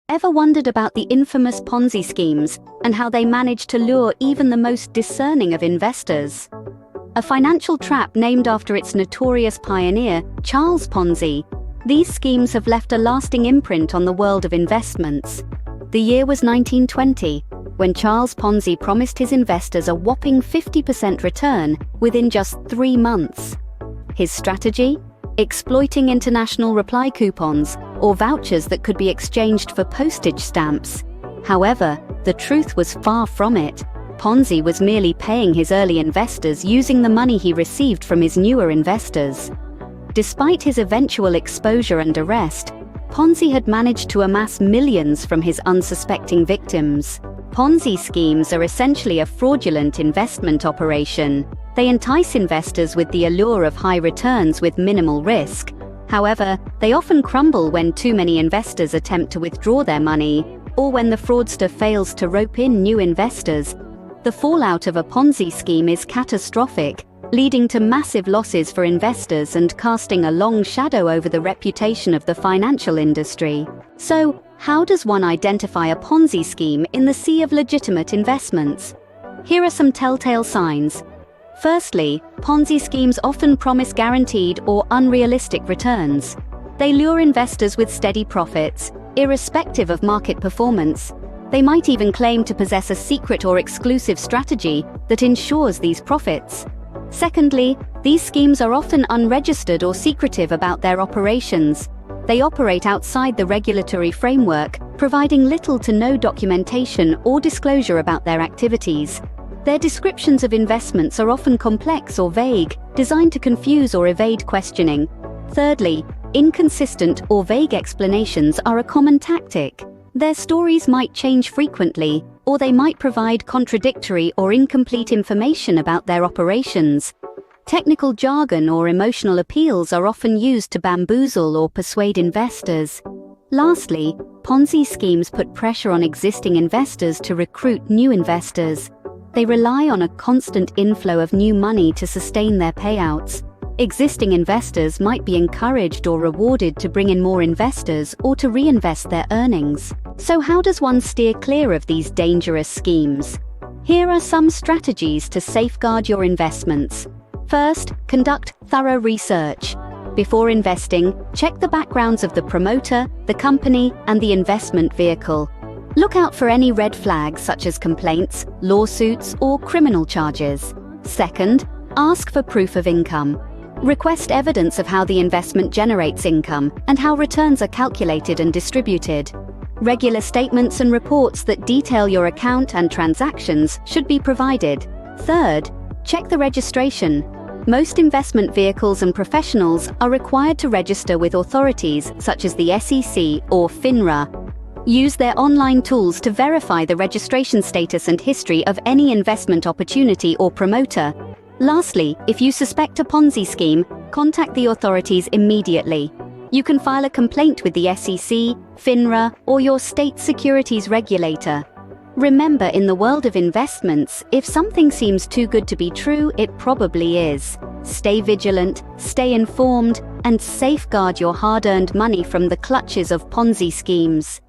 Ever wondered about the infamous Ponzi schemes and how they manage to lure even the most discerning of investors? A financial trap named after its notorious pioneer, Charles Ponzi, these schemes have left a lasting imprint on the world of investments. The year was 1920, when Charles Ponzi promised his investors a whopping 50% return within just 3 months. His strategy? Exploiting international reply coupons or vouchers that could be exchanged for postage stamps. However, the truth was far from it. Ponzi was merely paying his early investors using the money he received from his newer investors. Despite his eventual exposure and arrest, Ponzi had managed to amass millions from his unsuspecting victims. Ponzi schemes are essentially a fraudulent investment operation. They entice investors with the allure of high returns with minimal risk. However, they often crumble when too many investors attempt to withdraw their money, or when the fraudster fails to rope in new investors. The fallout of a Ponzi scheme is catastrophic, leading to massive losses for investors and casting a long shadow over the reputation of the financial industry. So, how does one identify a Ponzi scheme in the sea of legitimate investments? Here are some telltale signs. Firstly, Ponzi schemes often promise guaranteed or unrealistic returns. They lure investors with steady profits, irrespective of market performance. They might even claim to possess a secret or exclusive strategy that ensures these profits. Secondly, these schemes are often unregistered or secretive about their operations. They operate outside the regulatory framework, providing little to no documentation or disclosure about their activities. Their descriptions of investments are often complex or vague, designed to confuse or evade questioning. Thirdly, inconsistent or vague explanations are a common tactic. Their stories might change frequently, or they might provide contradictory or incomplete information about their operations. Technical jargon or emotional appeals are often used to bamboozle or persuade investors. Lastly, Ponzi schemes put pressure on existing investors to recruit new investors. They rely on a constant inflow of new money to sustain their payouts. Existing investors might be encouraged or rewarded to bring in more investors or to reinvest their earnings. So how does one steer clear of these dangerous schemes? Here are some strategies to safeguard your investments. First, conduct thorough research. Before investing, check the backgrounds of the promoter, the company, and the investment vehicle. Look out for any red flags such as complaints, lawsuits, or criminal charges. Second, ask for proof of income. Request evidence of how the investment generates income and how returns are calculated and distributed. Regular statements and reports that detail your account and transactions should be provided. Third, check the registration. Most investment vehicles and professionals are required to register with authorities such as the SEC or FINRA. Use their online tools to verify the registration status and history of any investment opportunity or promoter. Lastly, if you suspect a Ponzi scheme, contact the authorities immediately. You can file a complaint with the SEC, FINRA, or your state securities regulator. Remember, in the world of investments, if something seems too good to be true, it probably is. Stay vigilant, stay informed, and safeguard your hard-earned money from the clutches of Ponzi schemes.